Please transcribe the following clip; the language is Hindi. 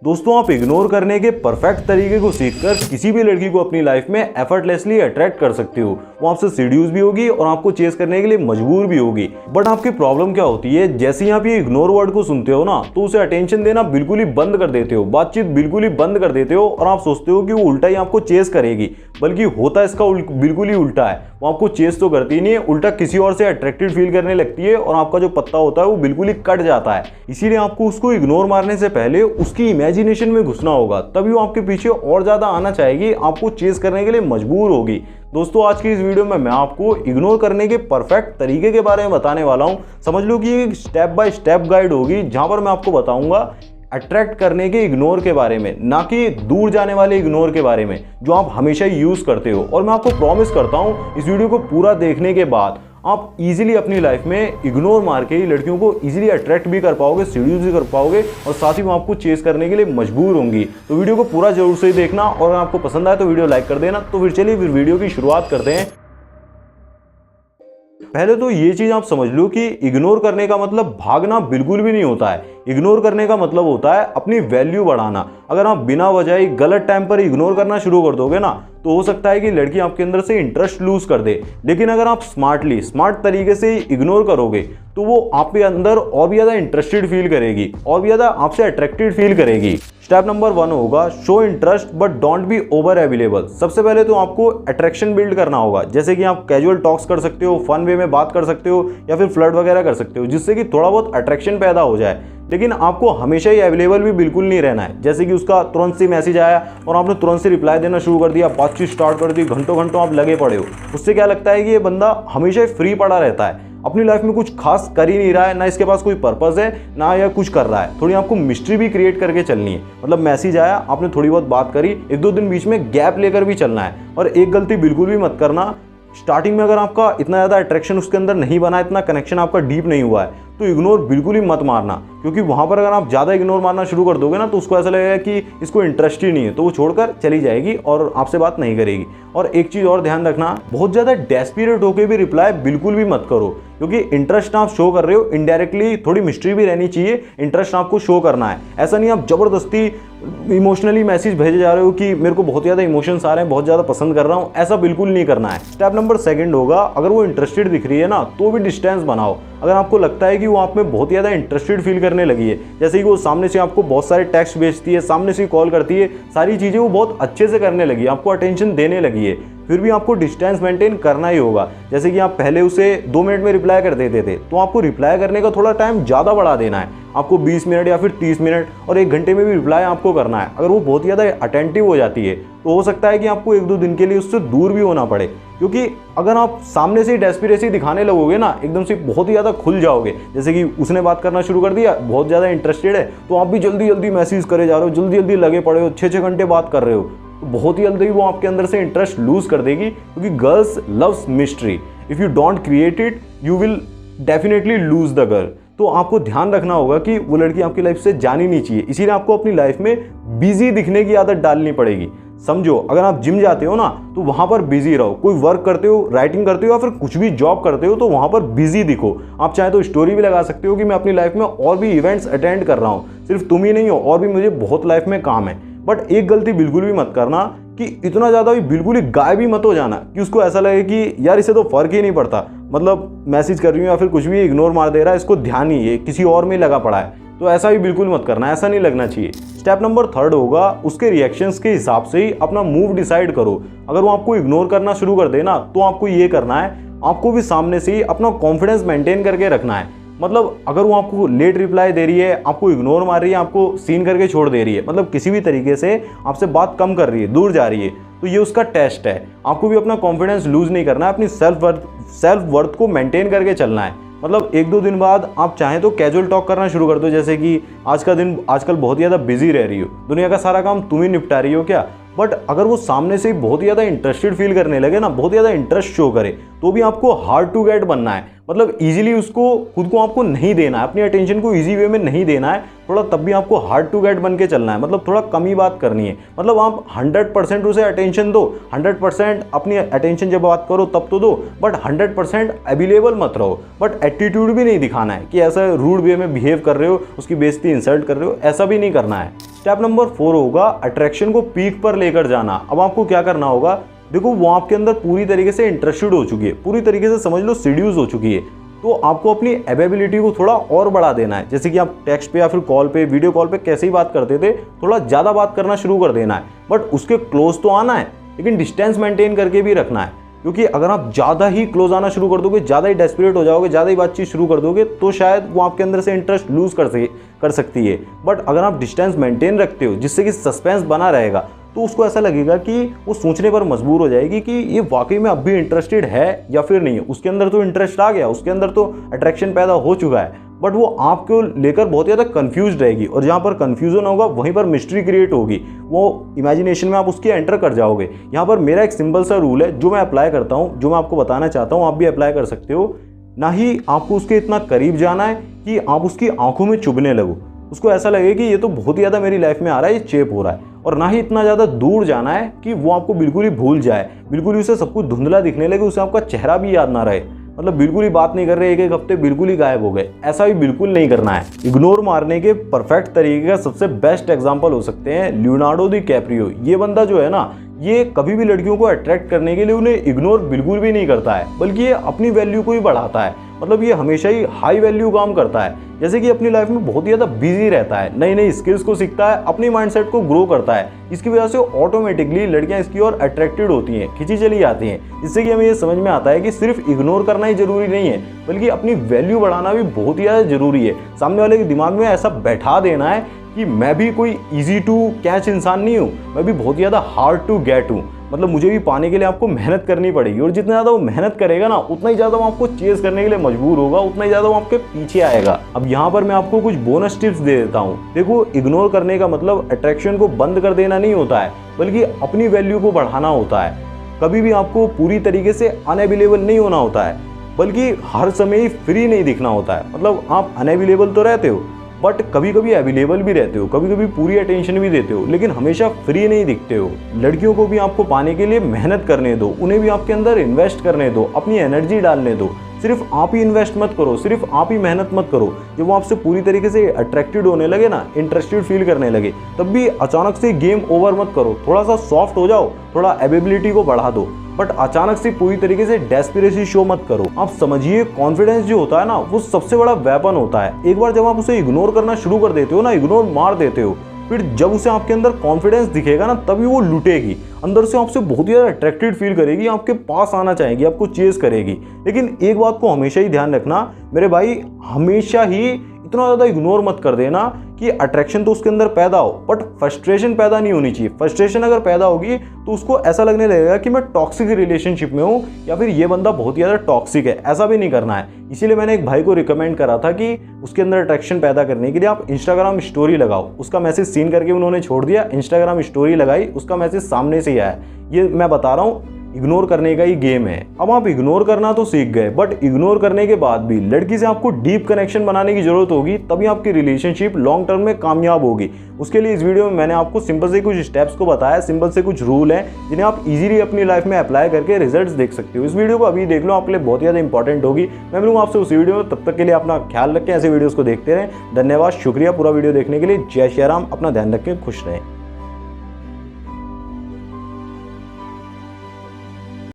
दोस्तों, आप इग्नोर करने के परफेक्ट तरीके को सीखकर किसी भी लड़की को अपनी लाइफ में एफर्टलेसली अट्रैक्ट कर सकते हो। वो आपसे सीड्यूस भी होगी और आपको चेस करने के लिए मजबूर भी होगी। बट आपकी प्रॉब्लम क्या होती है, जैसे ही आप ये इग्नोर वर्ड को सुनते हो ना, तो उसे अटेंशन देना बिल्कुल ही बंद कर देते हो, बातचीत बिल्कुल ही बंद कर देते हो और आप सोचते हो कि वो उल्टा ही आपको चेस करेगी। बल्कि होता इसका बिल्कुल ही उल्टा है। वो आपको चेस तो करती नहीं है, उल्टा किसी और से अट्रैक्टेड फील करने लगती है और आपका जो पत्ता होता है वो बिल्कुल ही कट जाता है। इसीलिए आपको उसको इग्नोर मारने से पहले उसकी इमेजिनेशन में घुसना होगा, तभी वो आपके पीछे और ज्यादा आना चाहेगी, आपको चेस करने के लिए मजबूर होगी। दोस्तों, आज की इस वीडियो में मैं आपको इग्नोर करने के परफेक्ट तरीके के बारे में बताने वाला हूं। समझ लो कि ये स्टेप बाय स्टेप गाइड होगी, जहां पर मैं आपको बताऊंगा अट्रैक्ट करने के इग्नोर के बारे में, ना कि दूर जाने वाले इग्नोर के बारे में जो आप हमेशा यूज करते हो। और मैं आपको प्रॉमिस करता हूं, इस वीडियो को पूरा देखने के बाद आप इजीली अपनी लाइफ में इग्नोर मार के लड़कियों को इजीली अट्रैक्ट भी कर पाओगे, सीड्यूस भी कर पाओगे और साथ ही वो आपको चेस करने के लिए मजबूर होंगी। तो वीडियो को पूरा जरूर से देखना और अगर आपको पसंद आए तो वीडियो लाइक कर देना। तो फिर चलिए वीडियो की शुरुआत करते हैं। पहले तो ये चीज आप समझ लो कि इग्नोर करने का मतलब भागना बिल्कुल भी नहीं होता है। इग्नोर करने का मतलब होता है अपनी वैल्यू बढ़ाना। अगर आप बिना वजह गलत टाइम पर इग्नोर करना शुरू कर दोगे ना, तो हो सकता है कि लड़की आपके अंदर से इंटरेस्ट लूज कर दे। लेकिन अगर आप स्मार्ट तरीके से इग्नोर करोगे तो वो आपके अंदर और भी ज्यादा इंटरेस्टेड फील करेगी और भी ज्यादा आपसे अट्रैक्टेड फील करेगी। स्टेप नंबर 1 होगा show interest but don't be over available. सबसे पहले तो आपको अट्रैक्शन बिल्ड करना होगा, जैसे कि आप कैजुअल टॉक्स कर सकते हो, फन वे में बात कर सकते हो या फिर फ्लर्ट वगैरह कर सकते हो, जिससे कि थोड़ा बहुत अट्रैक्शन पैदा हो जाए। लेकिन आपको हमेशा ही अवेलेबल भी बिल्कुल नहीं रहना है। जैसे कि उसका तुरंत से मैसेज आया और आपने तुरंत से रिप्लाई देना शुरू कर दिया, बातचीत स्टार्ट कर दी, घंटों घंटों आप लगे पड़े हो। उससे क्या लगता है कि ये बंदा हमेशा फ्री पड़ा रहता है, अपनी लाइफ में कुछ खास कर ही नहीं रहा है, ना इसके पास कोई पर्पस है ना या कुछ कर रहा है। थोड़ी आपको मिस्ट्री भी क्रिएट करके चलनी है। मतलब मैसेज आया, आपने थोड़ी बहुत बात करी, 1-2 दिन बीच में गैप लेकर भी चलना है। और एक गलती बिल्कुल भी मत करना, स्टार्टिंग में अगर आपका इतना ज़्यादा अट्रैक्शन उसके अंदर नहीं बना, इतना कनेक्शन आपका डीप नहीं हुआ है, तो इग्नोर बिल्कुल ही मत मारना। क्योंकि वहाँ पर अगर आप ज़्यादा इग्नोर मारना शुरू कर दोगे ना, तो उसको ऐसा लगेगा कि इसको इंटरेस्ट ही नहीं है, तो वो छोड़कर चली जाएगी और आपसे बात नहीं करेगी। और एक चीज़ और ध्यान रखना, बहुत ज़्यादा डेस्परेट होकर भी रिप्लाई बिल्कुल भी मत करो, क्योंकि इंटरेस्ट आप शो कर रहे हो, इनडायरेक्टली थोड़ी मिस्ट्री भी रहनी चाहिए, इंटरेस्ट आपको शो करना है। ऐसा नहीं आप जबरदस्ती इमोशनली मैसेज भेजे जा रहे हो कि मेरे को बहुत ज़्यादा इमोशंस आ रहे हैं, बहुत ज़्यादा पसंद कर रहा हूँ, ऐसा बिल्कुल नहीं करना है। स्टेप नंबर 2 होगा, अगर वो इंटरेस्टेड दिख रही है ना, तो भी डिस्टेंस बनाओ। अगर आपको लगता है कि वो आप में बहुत ज़्यादा इंटरेस्टेड फील करने लगी है, जैसे कि वो सामने से आपको बहुत सारे टेक्स्ट भेजती है, सामने से कॉल करती है, सारी चीज़ें वो बहुत अच्छे से करने लगी है, आपको अटेंशन देने लगी है, फिर भी आपको डिस्टेंस मेंटेन करना ही होगा। जैसे कि आप पहले उसे 2 मिनट में रिप्लाई कर देते थे, तो आपको रिप्लाई करने का थोड़ा टाइम ज़्यादा बढ़ा देना है। आपको 20 मिनट या फिर 30 मिनट और 1 घंटे में भी रिप्लाई आपको करना है। अगर वो बहुत ज़्यादा अटेंटिव हो जाती है, तो हो सकता है कि आपको 1-2 दिन के लिए उससे दूर भी होना पड़े। क्योंकि अगर आप सामने से डेस्परेसी दिखाने लगोगे ना, एकदम से बहुत ही ज़्यादा खुल जाओगे, जैसे कि उसने बात करना शुरू कर दिया, बहुत ज़्यादा इंटरेस्टेड है, तो आप भी जल्दी जल्दी मैसेज करे जा रहे हो, जल्दी जल्दी लगे पड़े हो, 6-6 घंटे बात कर रहे हो, तो बहुत ही जल्दी वो आपके अंदर से इंटरेस्ट लूज कर देगी। क्योंकि girls loves mystery, if you don't create it you will definitely lose the girl. तो आपको ध्यान रखना होगा कि वो लड़की आपकी लाइफ से जानी नहीं चाहिए, इसीलिए आपको अपनी लाइफ में बिजी दिखने की आदत डालनी पड़ेगी। समझो, अगर आप जिम जाते हो ना, तो वहाँ पर बिजी रहो। कोई वर्क करते हो, राइटिंग करते हो या फिर कुछ भी जॉब करते हो, तो वहाँ पर बिजी दिखो। आप चाहे तो स्टोरी भी लगा सकते हो कि मैं अपनी लाइफ में और भी इवेंट्स अटेंड कर रहा हूँ, सिर्फ तुम ही नहीं हो, और भी मुझे बहुत लाइफ में काम है। बट एक गलती बिल्कुल भी मत करना कि इतना ज़्यादा भी बिल्कुल ही गायब ही मत हो जाना कि उसको ऐसा लगे कि यार इसे तो फर्क ही नहीं पड़ता, मतलब मैसेज कर रही हूँ या फिर कुछ भी इग्नोर मार दे रहा है, इसको ध्यान ही है किसी और में लगा पड़ा है। तो ऐसा भी बिल्कुल मत करना, ऐसा नहीं लगना चाहिए। स्टेप नंबर 3 होगा, उसके रिएक्शंस के हिसाब से ही अपना मूव डिसाइड करो। अगर वो आपको इग्नोर करना शुरू कर देना, तो आपको ये करना है, आपको भी सामने से ही अपना कॉन्फिडेंस मेंटेन करके रखना है। मतलब अगर वो आपको लेट रिप्लाई दे रही है, आपको इग्नोर मार रही है, आपको सीन करके छोड़ दे रही है, मतलब किसी भी तरीके से आपसे बात कम कर रही है, दूर जा रही है, तो ये उसका टेस्ट है। आपको भी अपना कॉन्फिडेंस लूज नहीं करना है, अपनी सेल्फ वर्थ को मेंटेन करके चलना है। मतलब 1-2 दिन बाद आप चाहें तो कैजुअल टॉक करना शुरू कर दो, जैसे कि आजकल बहुत ज़्यादा बिजी रह रही हो, दुनिया का सारा काम तुम ही निपटा रही हो क्या। बट अगर वो सामने से बहुत ज़्यादा इंटरेस्टेड फील करने लगे ना, बहुत ज़्यादा इंटरेस्ट शो करे, तो भी आपको हार्ड टू गेट बनना है, मतलब इजीली उसको खुद को आपको नहीं देना है, अपनी अटेंशन को इजी वे में नहीं देना है थोड़ा, तब भी आपको हार्ड टू गेट बन के चलना है, मतलब थोड़ा कम ही बात करनी है। मतलब आप 100% उसे अटेंशन दो, 100% अपनी अटेंशन जब बात करो तब तो दो, बट 100% अवेलेबल मत रहो। बट एटीट्यूड भी नहीं दिखाना है कि ऐसा रूड वे में बिहेव कर रहे हो, उसकी बेइज्जती इंसल्ट कर रहे हो, ऐसा भी नहीं करना है। स्टेप नंबर 4 होगा अट्रैक्शन को पीक पर लेकर जाना। अब आपको क्या करना होगा, देखो वो आपके अंदर पूरी तरीके से इंटरेस्टेड हो चुकी है, पूरी तरीके से समझ लो सीड्यूस हो चुकी है, तो आपको अपनी अवेलेबिलिटी को थोड़ा और बढ़ा देना है। जैसे कि आप टेक्स्ट पे या फिर कॉल पे, वीडियो कॉल पे कैसे ही बात करते थे, थोड़ा ज़्यादा बात करना शुरू कर देना है। बट उसके क्लोज तो आना है, लेकिन डिस्टेंस मेंटेन करके भी रखना है, क्योंकि अगर आप ज़्यादा ही क्लोज आना शुरू कर दोगे, ज़्यादा ही डेस्परेट हो जाओगे, ज़्यादा ही बातचीत शुरू कर दोगे, तो शायद वो आपके अंदर से इंटरेस्ट लूज कर सकती है। बट अगर आप डिस्टेंस मेंटेन रखते हो, जिससे कि सस्पेंस बना रहेगा, तो उसको ऐसा लगेगा कि वो सोचने पर मजबूर हो जाएगी कि ये वाकई में अब भी इंटरेस्टेड है या फिर नहीं है। उसके अंदर तो इंटरेस्ट आ गया, उसके अंदर तो अट्रैक्शन पैदा हो चुका है, बट वो आपको लेकर बहुत ज़्यादा कंफ्यूज रहेगी, और जहाँ पर कंफ्यूजन होगा वहीं पर मिस्ट्री क्रिएट होगी, वो इमेजिनेशन में आप उसकी एंटर कर जाओगे। यहाँ पर मेरा एक सिंपल सा रूल है जो मैं अप्लाई करता हूँ, जो मैं आपको बताना चाहता हूँ, आप भी अप्लाई कर सकते हो। ना ही आपको उसके इतना करीब जाना है कि आप उसकी आंखों में चुभने लगो, उसको ऐसा लगे कि ये तो बहुत ही ज़्यादा मेरी लाइफ में आ रहा है, ये चेप हो रहा है, और ना ही इतना ज़्यादा दूर जाना है कि वो आपको बिल्कुल ही भूल जाए, बिल्कुल ही उसे सब कुछ धुंधला दिखने लगे, उसे आपका चेहरा भी याद ना रहे, मतलब बिल्कुल ही बात नहीं कर रहे, एक हफ्ते बिल्कुल ही गायब हो गए, ऐसा भी बिल्कुल नहीं करना है। इग्नोर मारने के परफेक्ट तरीके का सबसे बेस्ट एग्जांपल हो सकते हैं लियोनार्डो दी कैप्रियो। ये बंदा जो है ना, ये कभी भी लड़कियों को अट्रैक्ट करने के लिए उन्हें इग्नोर बिल्कुल भी नहीं करता है, बल्कि ये अपनी वैल्यू को ही बढ़ाता है। मतलब ये हमेशा ही हाई वैल्यू काम करता है, जैसे कि अपनी लाइफ में बहुत ही ज़्यादा बिजी रहता है, नई नई स्किल्स को सीखता है, अपनी माइंडसेट को ग्रो करता है। इसकी वजह से ऑटोमेटिकली लड़कियां इसकी ओर अट्रैक्टेड होती हैं, खिंची चली आती हैं, जिससे कि हमें ये समझ में आता है कि सिर्फ इग्नोर करना ही जरूरी नहीं है, बल्कि अपनी वैल्यू बढ़ाना भी बहुत ही ज़्यादा जरूरी है। सामने वाले के दिमाग में ऐसा बैठा देना है कि मैं भी कोई ईजी टू कैच इंसान नहीं हूँ, मैं भी बहुत ज़्यादा हार्ड टू गेट हूँ, मतलब मुझे भी पाने के लिए आपको मेहनत करनी पड़ेगी, और जितना ज़्यादा वो मेहनत करेगा ना, उतना ही ज़्यादा वो आपको चेस करने के लिए मजबूर होगा, उतना ही ज़्यादा वो आपके पीछे आएगा। अब यहाँ पर मैं आपको कुछ बोनस टिप्स दे देता हूँ। देखो, इग्नोर करने का मतलब अट्रैक्शन को बंद कर देना नहीं होता है, बल्कि अपनी वैल्यू को बढ़ाना होता है। कभी भी आपको पूरी तरीके से अनअवेलेबल नहीं होना होता है, बल्कि हर समय ही फ्री नहीं दिखना होता है। मतलब आप अनअवेलेबल तो रहते हो, बट कभी कभी अवेलेबल भी रहते हो, कभी कभी पूरी अटेंशन भी देते हो, लेकिन हमेशा फ्री नहीं दिखते हो। लड़कियों को भी आपको पाने के लिए मेहनत करने दो, उन्हें भी आपके अंदर इन्वेस्ट करने दो, अपनी एनर्जी डालने दो। सिर्फ आप ही इन्वेस्ट मत करो, सिर्फ आप ही मेहनत मत करो। जब वो आपसे पूरी तरीके से अट्रैक्टेड होने लगे ना, इंटरेस्टेड फील करने लगे, तब भी अचानक से गेम ओवर मत करो, थोड़ा सा सॉफ्ट हो जाओ, थोड़ा अवेलेबिलिटी को बढ़ा दो, बट अचानक से पूरी तरीके से डेस्परेसी शो मत करो। आप समझिए, कॉन्फिडेंस जो होता है ना, वो सबसे बड़ा वेपन होता है। एक बार जब आप उसे इग्नोर करना शुरू कर देते हो ना, इग्नोर मार देते हो, फिर जब उसे आपके अंदर कॉन्फिडेंस दिखेगा ना, तभी वो लुटेगी, अंदर से आपसे बहुत ही ज़्यादा अट्रैक्टेड फील करेगी, आपके पास आना चाहेगी, आपको चेस करेगी। लेकिन एक बात को हमेशा ही ध्यान रखना मेरे भाई, हमेशा ही इतना ज़्यादा इग्नोर मत कर देना कि अट्रैक्शन तो उसके अंदर पैदा हो, बट फ्रस्ट्रेशन पैदा नहीं होनी चाहिए। फ्रस्ट्रेशन अगर पैदा होगी तो उसको ऐसा लगने लगेगा कि मैं टॉक्सिक रिलेशनशिप में हूँ, या फिर ये बंदा बहुत ही ज़्यादा टॉक्सिक है। ऐसा भी नहीं करना है। इसीलिए मैंने एक भाई को रिकमेंड करा था कि उसके अंदर अट्रैक्शन पैदा करने के लिए आप इंस्टाग्राम स्टोरी लगाओ। उसका मैसेज सीन करके उन्होंने छोड़ दिया, इंस्टाग्राम स्टोरी लगाई, उसका मैसेज सामने से ही आया। ये मैं बता रहा हूँ, इग्नोर करने का ही गेम है। अब आप इग्नोर करना तो सीख गए, बट इग्नोर करने के बाद भी लड़की से आपको डीप कनेक्शन बनाने की जरूरत होगी, तभी आपकी रिलेशनशिप लॉन्ग टर्म में कामयाब होगी। उसके लिए इस वीडियो में मैंने आपको सिंपल से कुछ स्टेप्स को बताया, सिंपल से कुछ रूल हैं जिन्हें आप इजीली अपनी लाइफ में अप्लाई करके रिजल्ट्स देख सकते हो। इस वीडियो को अभी देख लो, आपके लिए बहुत ज़्यादा इंपॉर्टेंट होगी। मैं मिलूंगा आपसे उस वीडियो में, तब तक के लिए अपना ख्याल रखें, ऐसे वीडियोज़ को देखते रहें। धन्यवाद, शुक्रिया पूरा वीडियो देखने के लिए। जय श्री राम, अपना ध्यान रखें, खुश रहें।